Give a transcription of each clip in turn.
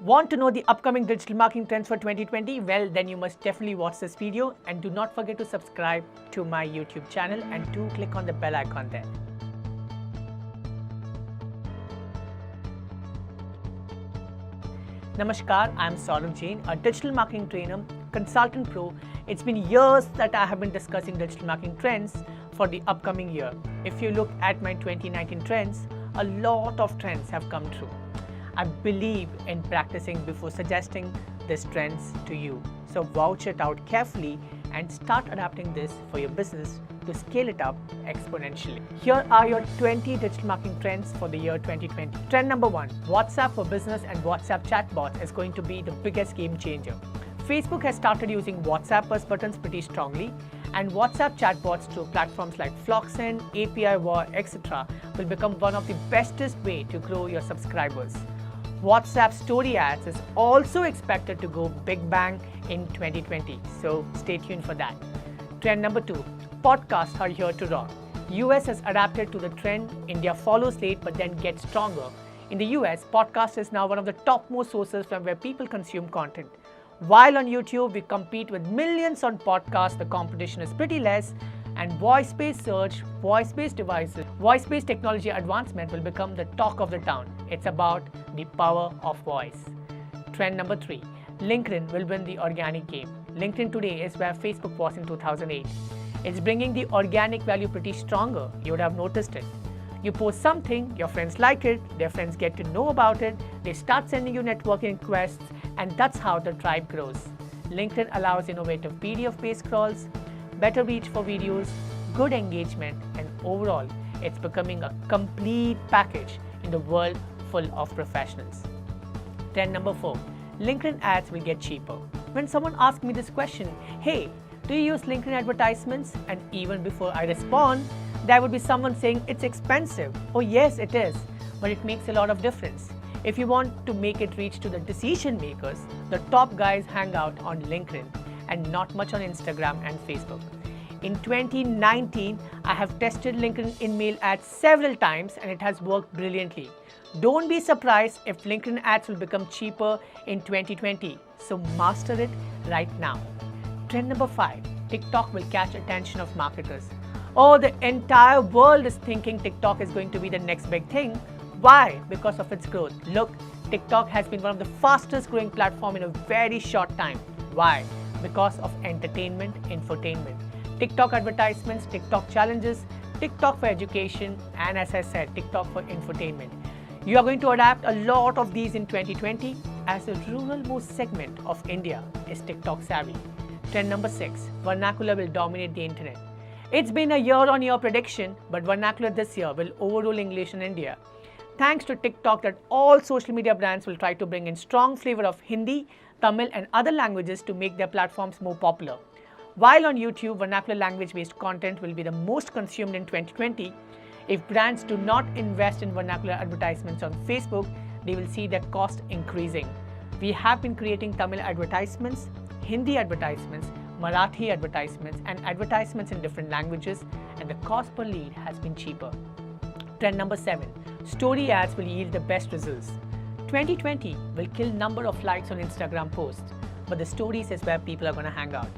Want to know the upcoming digital marketing trends for 2020? Well, then you must definitely watch this video and do not forget to subscribe to my YouTube channel and do click on the bell icon there. Namaskar, I am Saurav Jain, a digital marketing trainer, consultant pro. It's been years that I have been discussing digital marketing trends for the upcoming year. If you look at my 2019 trends, a lot of trends have come true. I believe in practicing before suggesting these trends to you. So vouch it out carefully and start adapting this for your business to scale it up exponentially. Here are your 20 digital marketing trends for the year 2020. Trend number 1, WhatsApp for Business and WhatsApp chatbot is going to be the biggest game changer. Facebook has started using WhatsApp push buttons pretty strongly, and WhatsApp chatbots through platforms like Flocksend, API War, etc. will become one of the bestest way to grow your subscribers. WhatsApp story ads is also expected to go big bang in 2020, so stay tuned for that. Trend number 2, podcasts are here to rock. US has adapted to the trend, India follows late but then gets stronger. In the US, podcast is now one of the topmost sources from where people consume content. While on YouTube, we compete with millions on podcasts, the competition is pretty less, and voice-based search, voice-based devices, voice-based technology advancement will become the talk of the town. It's about the power of voice. Trend number 3, LinkedIn will win the organic game. LinkedIn today is where Facebook was in 2008. It's bringing the organic value pretty stronger. You would have noticed it. You post something, your friends like it, their friends get to know about it, they start sending you networking requests, and that's how the tribe grows. LinkedIn allows innovative PDF-based crawls, better reach for videos, good engagement, and overall, it's becoming a complete package in the world full of professionals. Trend number 4, LinkedIn ads will get cheaper. When someone asks me this question, hey, do you use LinkedIn advertisements? And even before I respond, there would be someone saying it's expensive. Oh yes, it is, but it makes a lot of difference. If you want to make it reach to the decision makers, the top guys hang out on LinkedIn and not much on Instagram and Facebook. In 2019, I have tested LinkedIn InMail ads several times and it has worked brilliantly. Don't be surprised if LinkedIn ads will become cheaper in 2020, so master it right now. Trend number 5, TikTok will catch attention of marketers. Oh, the entire world is thinking TikTok is going to be the next big thing. Why? Because of its growth. Look, TikTok has been one of the fastest growing platforms in a very short time. Why? Because of entertainment, infotainment. TikTok advertisements, TikTok challenges, TikTok for education, and as I said, TikTok for infotainment. You are going to adapt a lot of these in 2020 as the rural-most segment of India is TikTok savvy. Trend number 6, vernacular will dominate the internet. It's been a year-on-year prediction, but vernacular this year will overrule English in India. Thanks to TikTok that all social media brands will try to bring in strong flavor of Hindi, Tamil and other languages to make their platforms more popular. While on YouTube, vernacular language-based content will be the most consumed in 2020, if brands do not invest in vernacular advertisements on Facebook, they will see their cost increasing. We have been creating Tamil advertisements, Hindi advertisements, Marathi advertisements and advertisements in different languages, and the cost per lead has been cheaper. Trend number 7, story ads will yield the best results. 2020 will kill number of likes on Instagram posts, but the stories is where people are going to hang out.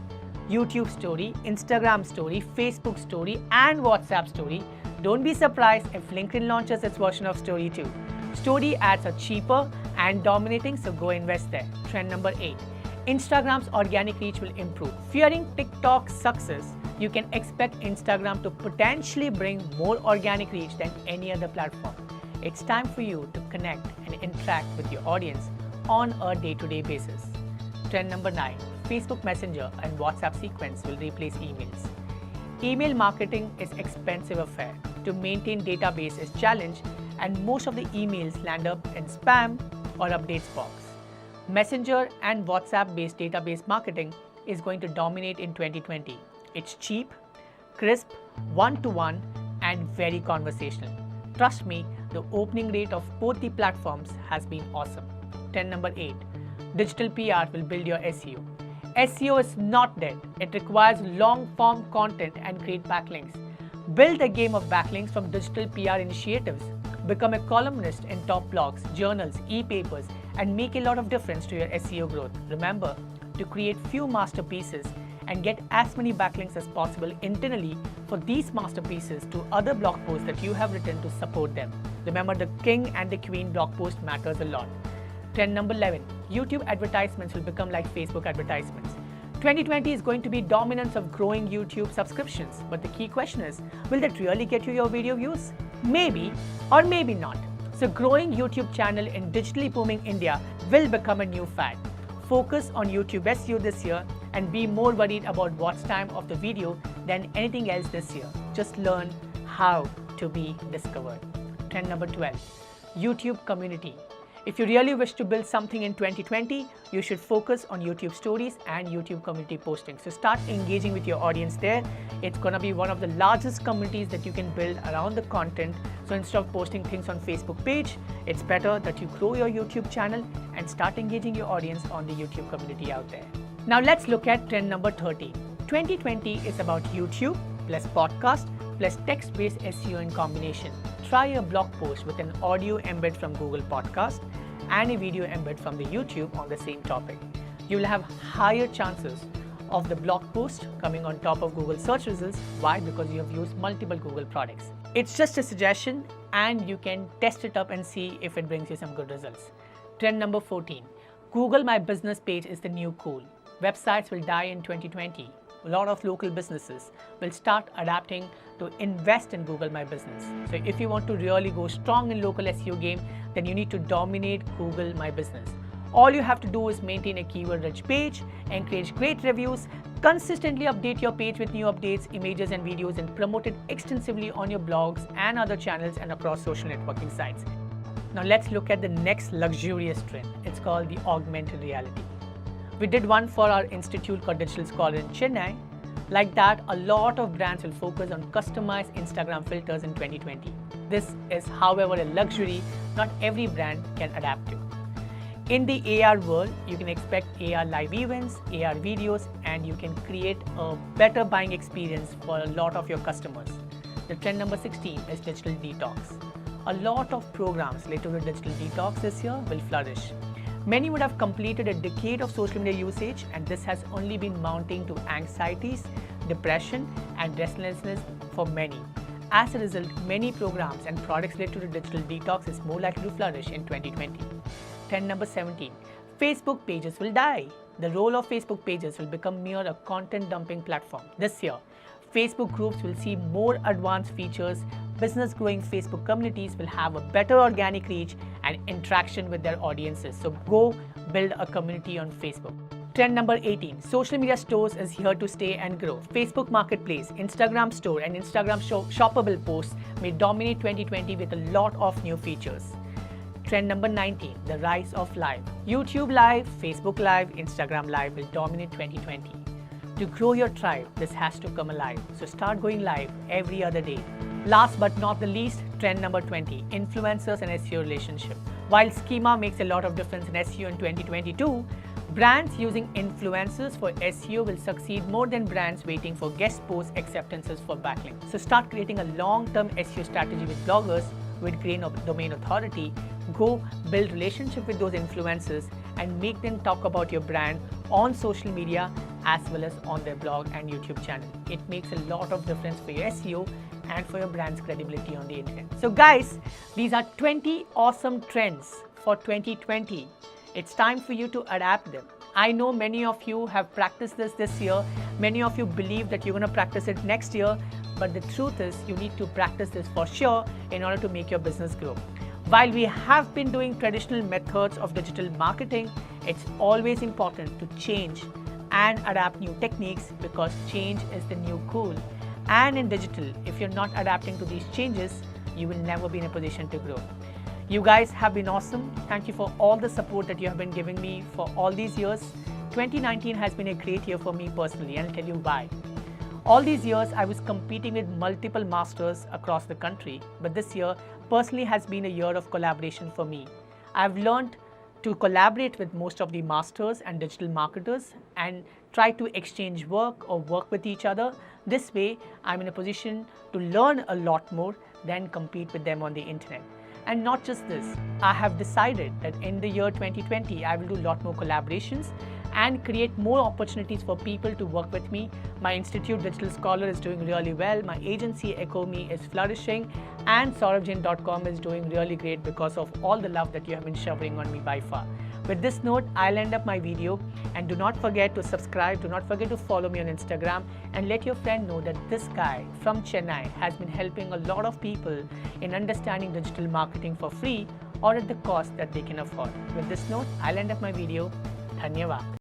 YouTube story, Instagram story, Facebook story and WhatsApp story. Don't be surprised if LinkedIn launches its version of story too. Story ads are cheaper and dominating, so go invest there. Trend number 8, Instagram's organic reach will improve. Fearing TikTok's success, you can expect Instagram to potentially bring more organic reach than any other platform. It's time for you to connect and interact with your audience on a day-to-day basis. Trend number 9, Facebook Messenger and WhatsApp Sequence will replace emails. Email marketing is an expensive affair. To maintain database is challenge and most of the emails land up in spam or updates box. Messenger and WhatsApp-based database marketing is going to dominate in 2020. It's cheap, crisp, one-to-one, and very conversational. Trust me, the opening rate of both the platforms has been awesome. Trend number 8, digital PR will build your SEO. SEO is not dead. It requires long-form content and great backlinks. Build a game of backlinks from digital PR initiatives. become a columnist in top blogs, journals, e-papers, and make a lot of difference to your SEO growth. Remember to create few masterpieces and get as many backlinks as possible internally for these masterpieces to other blog posts that you have written to support them. Remember, the king and the queen blog post matters a lot. Trend number 11. YouTube advertisements will become like Facebook advertisements. 2020 is going to be dominance of growing YouTube subscriptions, but the key question is, will that really get you your video views? Maybe or maybe not. So growing YouTube channel in digitally booming India will become a new fad. Focus on YouTube SEO this year and be more worried about watch time of the video than anything else this year. Just learn how to be discovered. Trend number 12. YouTube community. If you really wish to build something in 2020, you should focus on YouTube stories and YouTube community posting. So start engaging with your audience there. It's going to be one of the largest communities that you can build around the content. So instead of posting things on Facebook page, it's better that you grow your YouTube channel and start engaging your audience on the YouTube community out there. Now let's look at trend number 13. 2020 is about YouTube plus podcast plus text-based SEO in combination. Try a blog post with an audio embed from Google Podcast and a video embed from the YouTube on the same topic. You will have higher chances of the blog post coming on top of Google search results. Why? Because you have used multiple Google products. It's just a suggestion and you can test it up and see if it brings you some good results. Trend number 14. Google My Business page is the new cool. Websites will die in 2020. A lot of local businesses will start adapting to invest in Google My Business. So if you want to really go strong in local SEO game, then you need to dominate Google My Business. All you have to do is maintain a keyword-rich page, encourage great reviews, consistently update your page with new updates, images and videos, and promote it extensively on your blogs and other channels and across social networking sites. Now let's look at the next luxurious trend. It's called the augmented reality. We did one for our institute called Digital Scholar in Chennai. Like that, a lot of brands will focus on customized Instagram filters in 2020. This is, however, a luxury not every brand can adapt to. In the AR world, you can expect AR live events, AR videos, and you can create a better buying experience for a lot of your customers. The trend number 16 is digital detox. A lot of programs related to digital detox this year will flourish. Many would have completed a decade of social media usage, and this has only been mounting to anxieties, depression, and restlessness for many. As a result, many programs and products related to digital detox is more likely to flourish in 2020. Trend number 17. Facebook pages will die. The role of Facebook pages will become mere a content dumping platform. This year, Facebook groups will see more advanced features. Business growing Facebook communities will have a better organic reach and interaction with their audiences. So go build a community on Facebook. Trend number 18. Social media stores is here to stay and grow. Facebook Marketplace, Instagram Store, and Instagram shoppable posts may dominate 2020 with a lot of new features. Trend number 19. The rise of live. YouTube Live, Facebook Live, Instagram Live will dominate 2020. To grow your tribe, this has to come alive. So start going live every other day. Last but not the least, trend number 20, influencers and SEO relationship. While schema makes a lot of difference in SEO in 2022, brands using influencers for SEO will succeed more than brands waiting for guest post acceptances for backlinks. So start creating a long-term SEO strategy with bloggers with great domain authority. Go build relationship with those influencers and make them talk about your brand on social media as well as on their blog and YouTube channel. It makes a lot of difference for your SEO and for your brand's credibility on the internet. So guys, these are 20 awesome trends for 2020. It's time for you to adapt them. I know many of you have practiced this year. Many of you believe that you're going to practice it next year. But the truth is, you need to practice this for sure in order to make your business grow. While we have been doing traditional methods of digital marketing, it's always important to change and adapt new techniques because change is the new cool. And in digital, if you're not adapting to these changes, you will never be in a position to grow. You guys have been awesome. Thank you for all the support that you have been giving me for all these years. 2019 has been a great year for me personally, and I'll tell you why. All these years, I was competing with multiple masters across the country, but this year personally has been a year of collaboration for me. I've learned to collaborate with most of the masters and digital marketers and try to exchange work or work with each other. This way, I'm in a position to learn a lot more than compete with them on the internet. And not just this, I have decided that in the year 2020, I will do a lot more collaborations and create more opportunities for people to work with me. My institute, Digital Scholar, is doing really well. My agency, EchoMe, is flourishing, and saurabhjain.com is doing really great because of all the love that you have been showering on me by far. With this note, I'll end up my video, and do not forget to subscribe, do not forget to follow me on Instagram, and let your friend know that this guy from Chennai has been helping a lot of people in understanding digital marketing for free or at the cost that they can afford. With this note, I'll end up my video. Dhanyavad.